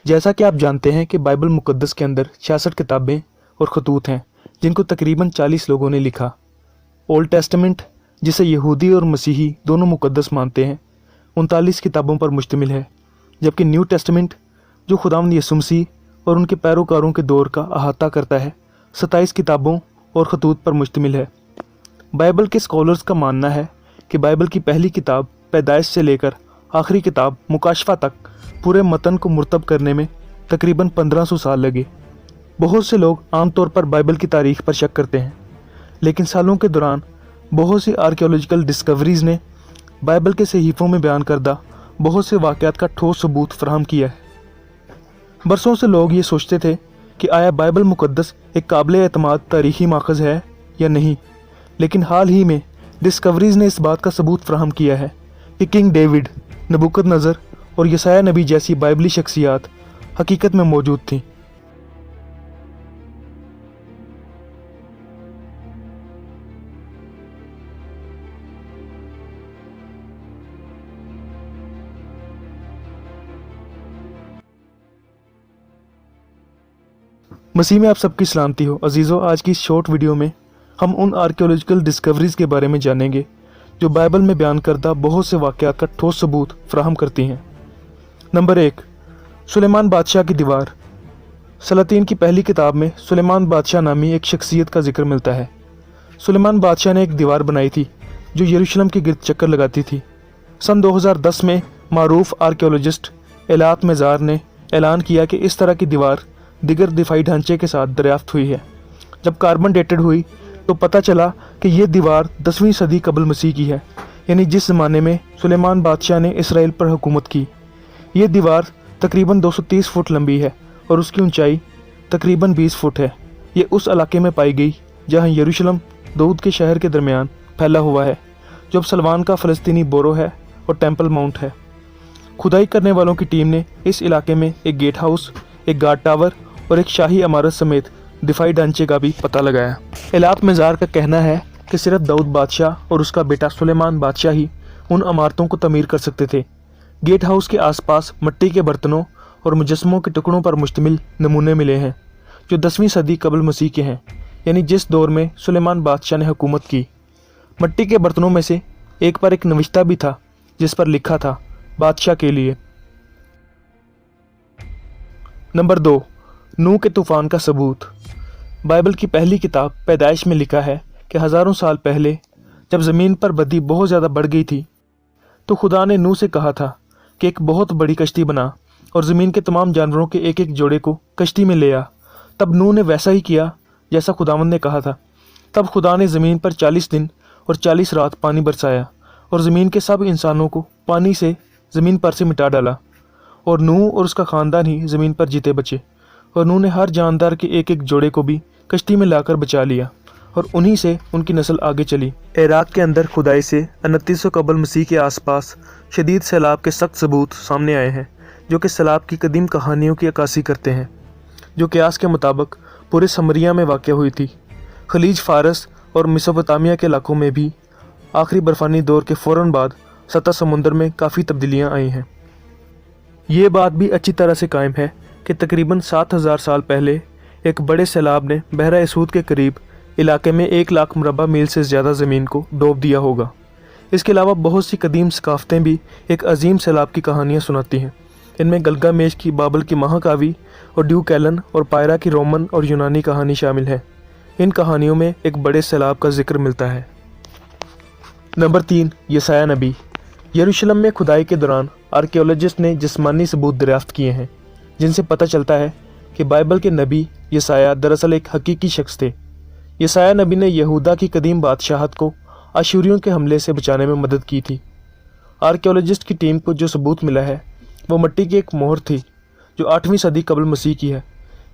जैसा कि आप जानते हैं कि बाइबल मुकद्दस के अंदर 66 किताबें और खतूत हैं जिनको तकरीबन 40 लोगों ने लिखा। ओल्ड टेस्टामेंट, जिसे यहूदी और मसीही दोनों मुकद्दस मानते हैं, 39 किताबों पर मुश्तमिल है, जबकि न्यू टेस्टामेंट, जो खुदावंद यीशु मसीह और उनके पैरोकारों के दौर का अहाता करता है, 27 किताबों और खतूत पर मुश्तमिल है। बाइबल के स्कॉलर्स का मानना है कि बाइबल की पहली किताब पैदाइश से लेकर आखिरी किताब मुकाशफा तक पूरे मतन को मुरतब करने में तकरीबन 1500 साल लगे। बहुत से लोग आमतौर पर बाइबल की तारीख पर शक करते हैं, लेकिन सालों के दौरान बहुत सी आर्कियोलॉजिकल डिस्कवरीज़ ने बाइबल के सहीफ़ों में बयान करदा बहुत से वाक़यात का ठोस सबूत फराहम किया है। बरसों से लोग ये सोचते थे कि आया बाइबल मुकद्दस एक काबिल एतमाद तारीख़ी माखज़ है या नहीं, लेकिन हाल ही में डिस्कवरीज़ ने इस बात का सबूत फराहम किया है कि किंग डेविड, नबूकदनज़र और यसाया नबी जैसी बाइबली शख्सियात हकीकत में मौजूद थीं। मसीह में आप सबकी सलामती हो अजीज़ों। आज की इस शॉर्ट वीडियो में हम उन आर्कियोलॉजिकल डिस्कवरीज़ के बारे में जानेंगे जो बाइबल में बयान करदा बहुत से वाक़यात का ठोस सबूत फराहम करती हैं। नंबर 1, सुलेमान बादशाह की दीवार। सलातीन की पहली किताब में सुलेमान बादशाह नामी एक शख्सियत का जिक्र मिलता है। सुलेमान बादशाह ने एक दीवार बनाई थी जो यरूशलेम के गिर्द चक्कर लगाती थी। सन 2010 में मारूफ आर्कियोलॉजिस्ट एलात मेज़ार ने ऐलान किया कि इस तरह की दीवार दिगर दिफाई ढांचे के साथ दरियाफ्त हुई है। जब कार्बन डेटेड हुई तो पता चला कि यह दीवार 10वीं सदी कबल मसीह की है, यानी जिस ज़माने में सुलेमान बादशाह ने इसराइल पर हुकूमत की। यह दीवार तकरीबन 230 फुट लंबी है और उसकी ऊंचाई तकरीबन 20 फुट है। ये उस इलाके में पाई गई जहां यरूशलेम दाऊद के शहर के दरमियान फैला हुआ है, जो अब सलमान का फ़लस्तीनी बोरो है और टेम्पल माउंट है। खुदाई करने वालों की टीम ने इस इलाके में एक गेट हाउस, एक गार्ड टावर और एक शाही इमारत समेत दिफाई ढांचे का भी पता लगाया। एलात मेज़ार का कहना है कि सिर्फ दाऊद बादशाह और उसका बेटा सुलेमान बादशाह ही उन इमारतों को तमीर कर सकते थे। गेट हाउस के आसपास मिट्टी के बर्तनों और मुजस्समों के टुकड़ों पर मुश्तमिल नमूने मिले हैं जो 10वीं सदी कबल मसीह के हैं, यानी जिस दौर में सुलेमान बादशाह ने हुकूमत की। मिट्टी के बर्तनों में से एक पर एक नविश्ता भी था जिस पर लिखा था बादशाह के लिए। नंबर 2, नूह के तूफ़ान का सबूत। बाइबल की पहली किताब पैदाइश में लिखा है कि हज़ारों साल पहले जब ज़मीन पर बदी बहुत ज़्यादा बढ़ गई थी तो खुदा ने नूह से कहा था कि एक बहुत बड़ी कश्ती बना और ज़मीन के तमाम जानवरों के एक एक जोड़े को कश्ती में ले आ। तब नूह ने वैसा ही किया जैसा खुदावंद ने कहा था। तब खुदा ने ज़मीन पर 40 दिन और 40 रात पानी बरसाया और ज़मीन के सब इंसानों को पानी से ज़मीन पर से मिटा डाला, और नूह और उसका ख़ानदान ही ज़मीन पर जीते बचे। और नूह ने हर जानदार के एक एक जोड़े को भी कश्ती में लाकर बचा लिया और उन्हीं से उनकी नस्ल आगे चली। इराक के अंदर खुदाई से 2900 कबल मसीह के आसपास शदीद सैलाब के सख्त सबूत सामने आए हैं जो कि सैलाब की कदीम कहानियों की अक्कासी करते हैं, जो क़यास के मुताबिक पूरे समरिया में वाक़या हुई थी। खलीज फ़ारस और मेसोपोटामिया के इलाकों में भी आखिरी बर्फ़ानी दौर के फ़ौरन बाद सतह समुंदर में काफ़ी तब्दीलियाँ आई हैं। ये बात भी अच्छी तरह से कायम है कि तकरीबन 7000 साल पहले एक बड़े सैलाब ने बहरा यसूद के करीब इलाके में 1 लाख मुरबा मील से ज़्यादा ज़मीन को डूब दिया होगा। इसके अलावा बहुत सी कदीम सकाफ़तें भी एक अजीम सैलाब की कहानियाँ सुनाती हैं। इनमें गलगामेश की बाबल की महाकावी और ड्यूक एलन और पायरा की रोमन और यूनानी कहानी शामिल है। इन कहानियों में एक बड़े सैलाब का जिक्र मिलता है। नंबर 3, यसाया नबी। यरूशलेम में खुदाई के दौरान आर्कियोलॉजिस्ट ने जिस्मानी सबूत दरियाफ्त किए हैं जिनसे पता चलता है कि बाइबल के नबी यसाया दरअसल एक हकीकी शख्स थे। यसाया नबी ने यहूदा की कदीम बादशाहत को अशूरियों के हमले से बचाने में मदद की थी। आर्कियोलॉजिस्ट की टीम को जो सबूत मिला है वो मिट्टी की एक मोहर थी जो 8वीं सदी कबल मसीह की है।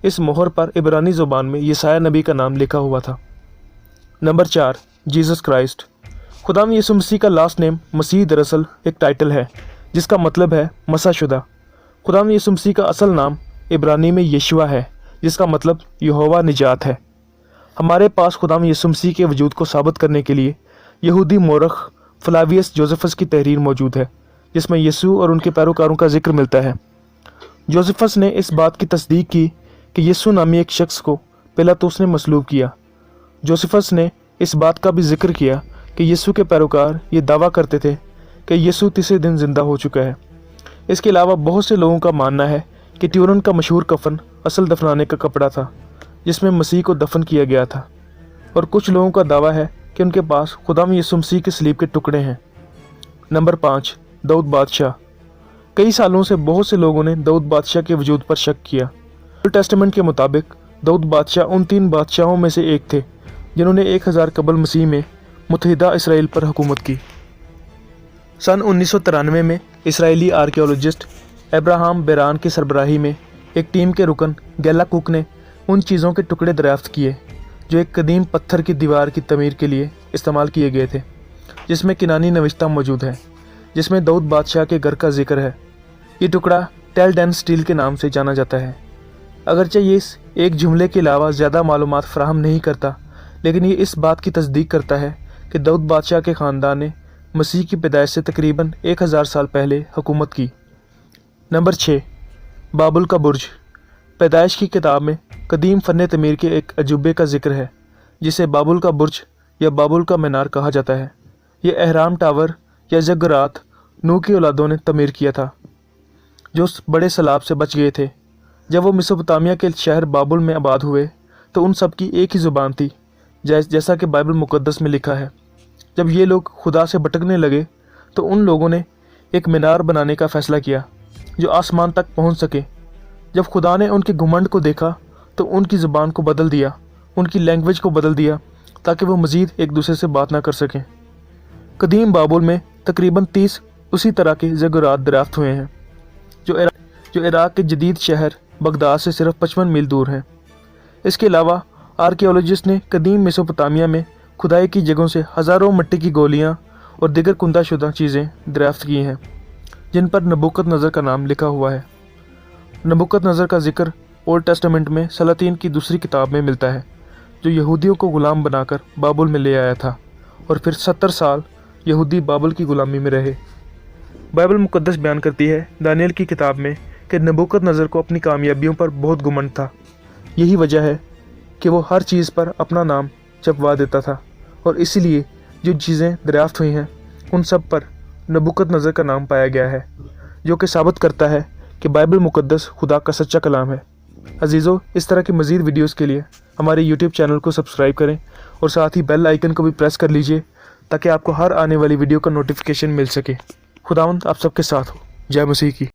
इस मोहर पर इब्रानी ज़ुबान में यसाया नबी का नाम लिखा हुआ था। Number 4, Jesus Christ. खुदाम यीशु मसीह का लास्ट नेम मसीह दरअसल एक टाइटल है जिसका मतलब है मसाशुदा। खुदाम यीशु मसीह का असल नाम इब्रानी में यशुआ है जिसका मतलब यहोवा निजात है। हमारे पास खुदाम यीशु मसीह के वजूद को साबित करने के लिए यहूदी मोरख फ्लावियस जोसेफस की तहरीर मौजूद है जिसमें यीशु और उनके पैरोकारों का जिक्र मिलता है। जोसेफस ने इस बात की तस्दीक की कि यीशु नामी एक शख्स को पिलातुस ने मसलूब किया। जोसेफस ने इस बात का भी जिक्र किया कि यीशु के पैरोकार ये दावा करते थे कि यीशु तीसरे दिन जिंदा हो चुका है। इसके अलावा बहुत से लोगों का मानना है कि ट्यूरन का मशहूर कफन असल दफनाने का कपड़ा था जिसमें मसीह को दफन किया गया था, और कुछ लोगों का दावा है कि उनके पास खुदाम यीशु मसीह के सलीब के टुकड़े हैं। नंबर 5, दाऊद बादशाह। कई सालों से बहुत से लोगों ने दाऊद बादशाह के वजूद पर शक किया। ओल्ड टेस्टामेंट के मुताबिक दाऊद बादशाह उन 3 बादशाहों में से एक थे जिन्होंने 1000 कबल मसीह में मुत्तहिदा इसराइल पर हुकूमत की। सन 1993 में इसराइली आर्कियोलॉजिस्ट अब्राहम बेरान की सरबराही में एक टीम के रुकन गैला कुक ने उन चीज़ों के टुकड़े दरियाफ्त किए जो एक कदीम पत्थर की दीवार की तमीर के लिए इस्तेमाल किए गए थे, जिसमें किनानी नविश्ता मौजूद है जिसमें दाऊद बादशाह के घर का जिक्र है। ये टुकड़ा टेल डैन स्टील के नाम से जाना जाता है। अगरचे ये इस एक जुमले के अलावा ज़्यादा मालूमात फराहम नहीं करता, लेकिन ये इस बात की तस्दीक करता है कि दाऊद बादशाह के ख़ानदान ने मसीह की पैदाइश से तकरीबन 1000 साल पहले हुकूमत की। नंबर 6, बाबुल का बुर्ज। पैदाइश की किताब में कदीम फ़न तमीर के एक अजूबे का जिक्र है जिसे बाबुल का बुर्ज या बाबुल का मीनार कहा जाता है। यह अहराम टावर या ज़ग्गरात नूह की औलादों ने तमीर किया था जो उस बड़े सैलाब से बच गए थे। जब वो मेसोपोटामिया के शहर बाबुल में आबाद हुए तो उन सब की एक ही ज़ुबान थी, जैसा कि बाइबल मुक़द्दस में लिखा है। जब ये लोग खुदा से भटकने लगे तो उन लोगों ने एक मीनार बनाने का फ़ैसला किया जो आसमान तक पहुंच सके। जब खुदा ने उनके घुमंड को देखा तो उनकी ज़ुबान को बदल दिया, उनकी लैंग्वेज को बदल दिया ताकि वो मज़ीद एक दूसरे से बात ना कर सकें। कदीम बाबुल में तकरीबन 30 उसी तरह के ज़ग्गरात दरियाफ्त हुए हैं जो इराक़ के जदीद शहर बगदाद से सिर्फ 55 मील दूर हैं। इसके अलावा आर्कियोलॉजिस्ट ने कदीम मेसोपोटामिया में खुदाई की जगहों से हज़ारों मिट्टी की गोलियाँ और दिगर कुंदाशुदा चीज़ें दरियाफ्त की हैं जिन पर नबूकदनज़र का नाम लिखा हुआ है। नबूकदनज़र का जिक्र ओल्ड टेस्टामेंट में सलातीन की दूसरी किताब में मिलता है, जो यहूदियों को ग़ुलाम बनाकर बाबुल में ले आया था और फिर 70 साल यहूदी बाबुल की ग़ुलामी में रहे। बाइबल मुक़द्दस बयान करती है दानियल की किताब में कि नबूकदनज़र को अपनी कामयाबियों पर बहुत घुमंड था। यही वजह है कि वो हर चीज़ पर अपना नाम छपवा देता था, और इसीलिए जो चीज़ें दरियाफ्त हुई हैं उन सब पर नबूकदनज़र का नाम पाया गया है, जो कि साबित करता है कि बाइबल मुक़द्दस खुदा का सच्चा कलाम है। अजीज़ों, इस तरह की मज़ीद वीडियोज़ के लिए हमारे यूट्यूब चैनल को सब्सक्राइब करें और साथ ही बेल आइकन को भी प्रेस कर लीजिए ताकि आपको हर आने वाली वीडियो का नोटिफिकेशन मिल सके। खुदावंद आप सबके साथ हो। जय मसीह की।